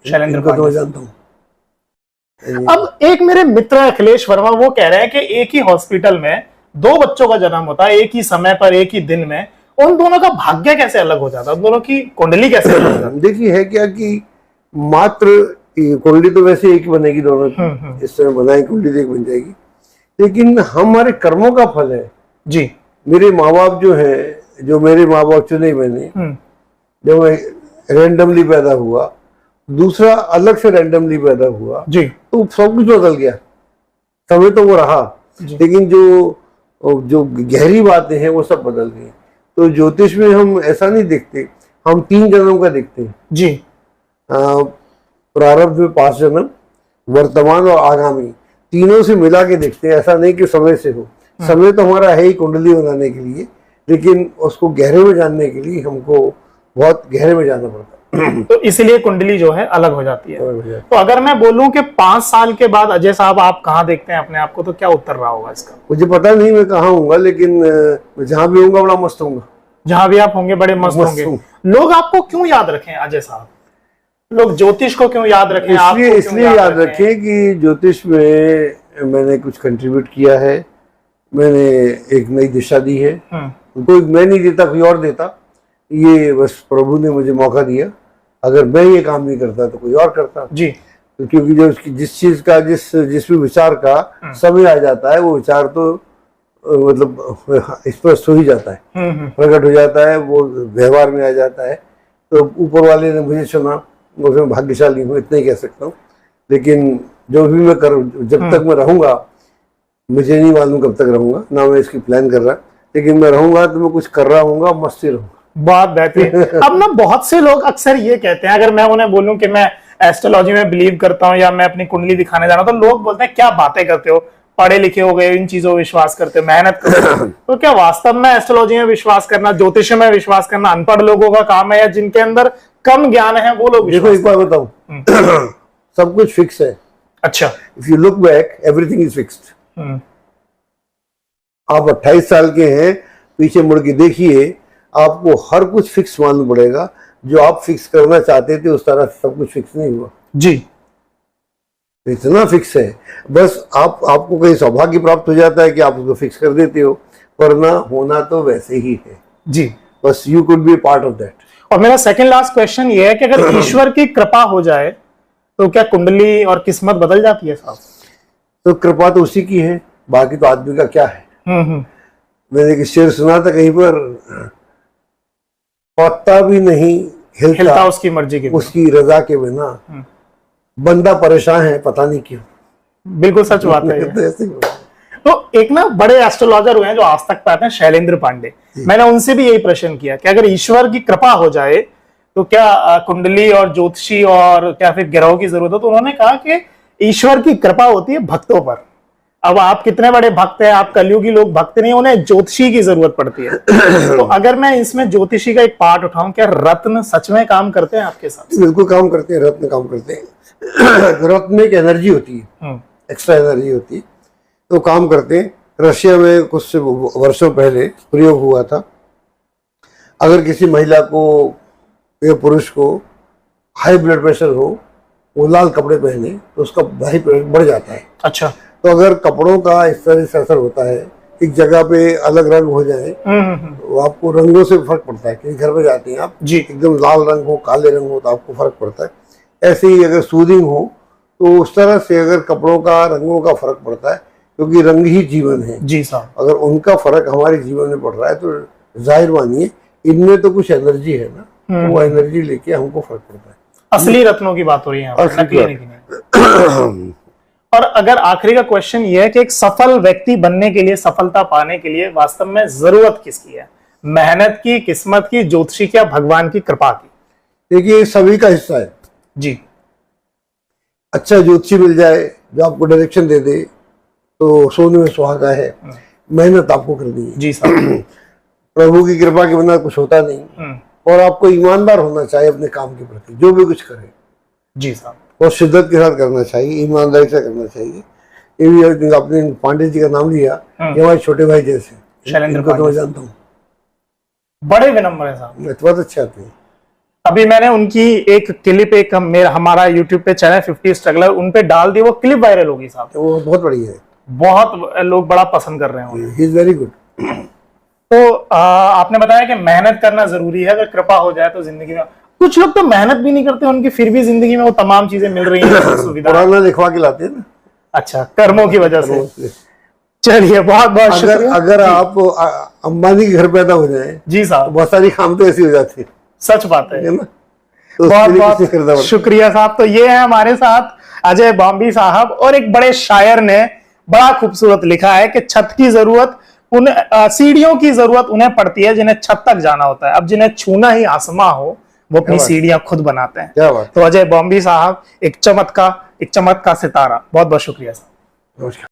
शैलेंद्र इनको तो मैं पांडे। जानता हूँ। अब एक मेरे मित्र अखिलेश वर्मा वो कह रहे हैं कि एक ही हॉस्पिटल में दो बच्चों का जन्म होता है, एक ही समय पर, एक ही दिन में। उन दोनों का भाग्य कैसे अलग हो जाता है, उन दोनों की कुंडली कैसे अलग हो जाती देखिए है क्या कि मात्र कुंडली तो वैसे एक ही बनेगी दोनों की, इस समय बनाई कुंडली तो एक बन जाएगी, लेकिन हमारे कर्मों का फल है। जी। मेरे माँ बाप जो है, जो मेरे माँ बाप चुने मैंने, जब मैं रैंडमली पैदा हुआ, दूसरा अलग से रैंडमली पैदा हुआ, जी। तो सब कुछ बदल गया। समय तो वो रहा, लेकिन जो जो गहरी बातें हैं वो सब बदल गई। तो ज्योतिष में हम ऐसा नहीं देखते, हम 3 जन्म का देखते हैं जी। प्रारब्ध में 5 जन्म, वर्तमान और आगामी, तीनों से मिला के देखते हैं। ऐसा नहीं कि समय से हो, समय तो हमारा है ही कुंडली बनाने के लिए, लेकिन उसको गहरे में जानने के लिए हमको बहुत गहरे में जाना पड़ता है। तो इसलिए कुंडली जो है अलग हो जाती है। तो अगर मैं बोलूं कि 5 साल के बाद अजय साहब आप कहाँ देखते हैं अपने आप को, तो क्या उत्तर रहा होगा इसका? मुझे पता नहीं मैं कहाँ हूँगा, लेकिन मैं जहाँ भी होऊंगा बड़ा मस्त होऊंगा। जहां भी आप होंगे बड़े मस्त होंगे। लोग आपको क्यों याद रखें अजय साहब? लोग ज्योतिष को क्यों याद रखें? इसलिए याद रखें कि ज्योतिष में मैंने कुछ कंट्रीब्यूट किया है, मैंने एक नई दिशा दी है। कोई मैं नहीं देता, कोई और देता, ये बस प्रभु ने मुझे मौका दिया। अगर मैं ये काम नहीं करता तो कोई और करता जी। तो क्योंकि जो जिस चीज का जिस भी विचार का समय आ जाता है, वो विचार तो मतलब स्पष्ट हो ही जाता है, प्रकट हो जाता है, वो व्यवहार में आ जाता है। तो ऊपर वाले ने मुझे चुना, मैं भाग्यशाली हूँ, इतना ही कह सकता हूँ। लेकिन जो भी मैं करूँ, जब तक मैं रहूंगा, मुझे नहीं मालूम कब तक रहूंगा, ना मैं इसकी प्लान कर रहा, लेकिन मैं रहूंगा तो मैं कुछ कर रहा हूँ, मस्त ही रहूंगा। बहुत बेहतरीन। अब ना बहुत से लोग अक्सर ये कहते हैं, अगर मैं उन्हें बोलूं कि मैं एस्ट्रोलॉजी में बिलीव करता हूं या मैं अपनी कुंडली दिखाने जा रहा हूं, तो लोग बोलते हैं क्या बातें करते हो, पढ़े लिखे हो गए, इन चीजों में विश्वास करते हो, मेहनत करो। तो क्या वास्तव में एस्ट्रोलॉजी में विश्वास करना, ज्योतिष में विश्वास करना अनपढ़ लोगों का काम है, या जिनके अंदर कम ज्ञान है वो लोग? देखो एक बात बताऊं, सब कुछ फिक्स है। अच्छा। If you look back, everything is fixed. आप 28 साल के हैं, पीछे मुड़ के देखिए, आपको हर कुछ फिक्स मालूम पड़ेगा। जो आप फिक्स करना चाहते थे उस तरह सब कुछ फिक्स नहीं हुआ जी। इतना फिक्स है, बस आपको कहीं सौभाग्य प्राप्त हो जाता है कि आप उसको फिक्स कर देते हो, वरना होना तो वैसे ही है जी। बस you could be part of that. और मेरा सेकंड लास्ट क्वेश्चन ये है कि अगर ईश्वर की कृपा हो जाए तो क्या कुंडली और किस्मत बदल जाती है साहब? तो कृपा तो उसी की है, बाकी तो आदमी का क्या है। मैंने एक शेर सुना था कहीं पर, पत्ता भी नहीं हिलता उसकी मर्जी के, उसकी रजा के बिना, बंदा परेशान है पता नहीं क्यों। बिल्कुल सच बात है। तो एक ना बड़े एस्ट्रोलॉजर हुए हैं जो आज तक पे आते हैं, शैलेंद्र पांडे। मैंने उनसे भी यही प्रश्न किया कि अगर ईश्वर की कृपा हो जाए तो क्या कुंडली और ज्योतिषी और क्या फिर ग्रहों की जरूरत हो? तो उन्होंने कहा कि ईश्वर की कृपा होती है भक्तों पर। अब आप कितने बड़े भक्त हैं, आप कलयुगी लोग भक्त नहीं, उन्हें ज्योतिषी की जरूरत पड़ती है। तो अगर मैं इसमें ज्योतिषी का एक पार्ट उठाऊं, क्या रत्न सच में काम करते हैं आपके साथ? बिल्कुल काम करते हैं, रत्न काम करते हैं। रत्न एक एनर्जी होती है, एक्स्ट्रा एनर्जी होती है, तो काम करते हैं। रशिया में कुछ वर्षों पहले प्रयोग हुआ था, अगर किसी महिला को या पुरुष को हाई ब्लड प्रेशर हो, वो लाल कपड़े पहने तो उसका हाई प्रेशर बढ़ जाता है। अच्छा। तो अगर कपड़ों का इस तरह से असर होता है, एक जगह पे अलग रंग हो जाए, तो आपको रंगों से फर्क पड़ता है। कहीं घर में जाते हैं आप जी, एकदम लाल रंग हो, काले रंग हो, तो आपको फर्क पड़ता है। ऐसे ही अगर सूदिंग हो, तो उस तरह से अगर कपड़ों का, रंगों का फर्क पड़ता है, क्योंकि रंग ही जीवन है जी साहब। अगर उनका फर्क हमारे जीवन में पड़ रहा है, तो जाहिर मानिए इनमें तो कुछ एनर्जी है ना, तो वो एनर्जी लेके हमको फर्क पड़ता है। असली रत्नों की बात हो रही है, नकली नहीं। और अगर आखिरी का क्वेश्चन ये है कि एक सफल व्यक्ति बनने के लिए, सफलता पाने के लिए वास्तव में जरूरत किसकी है? मेहनत की, किस्मत की, ज्योतिषी की, भगवान की कृपा की? देखिए सभी का हिस्सा है जी। अच्छा ज्योतिषी मिल जाए जो आपको डायरेक्शन दे दे तो सोने में सुहागा है। मेहनत आपको करनी है जी साहब। प्रभु की कृपा के बिना कुछ होता नहीं, और आपको ईमानदार होना चाहिए अपने काम के प्रति, जो भी कुछ करे जी साहब, और शिद्दत के साथ करना चाहिए, ईमानदारी से करना चाहिए। ये भी आपने पांडे जी का नाम लिया, ये हमारे छोटे भाई जैसे, शैलेंद्र को तो मैं जानता हूँ, बड़े विनम्र है साहब, बहुत अच्छे आते हैं। अभी मैंने उनकी एक क्लिप हमारा यूट्यूब पे चैनल 50 स्ट्रगलर उन पे डाल दी, वो क्लिप वायरल होगी साहब। वो बहुत बढ़िया है, बहुत लोग बड़ा पसंद कर रहे हैं। He is very good. तो आपने बताया कि मेहनत करना जरूरी है, अगर कृपा हो जाए तो जिंदगी में। कुछ लोग तो मेहनत भी नहीं करते, उनकी फिर भी जिंदगी में वो तमाम चीजें मिल रही हैं, सुविधा। पुराना लिखवा के लाते हैं ना। अच्छा, कर्मों की वजह से। चलिए, बहुत बहुत शुक्रिया। अगर आप अंबानी के घर पैदा हो जाए जी साहब, बहुत सारी काम तो ऐसी हो जाती है। सच बात है ना, तो बहुत बहुत बहुत शुक्रिया साहब। तो ये है हमारे साथ अजय बॉम्बे साहब, और एक बड़े शायर ने बड़ा खूबसूरत लिखा है कि छत की जरूरत उन्हें, सीढ़ियों की जरूरत उन्हें पड़ती है जिन्हें छत तक जाना होता है। अब जिन्हें छूना ही आसमां हो, वो अपनी सीढ़ियां खुद बनाते हैं। क्या बात। तो अजय बॉम्बे साहब एक चमत्कार सितारा। बहुत बहुत शुक्रिया साहब। नमस्कार।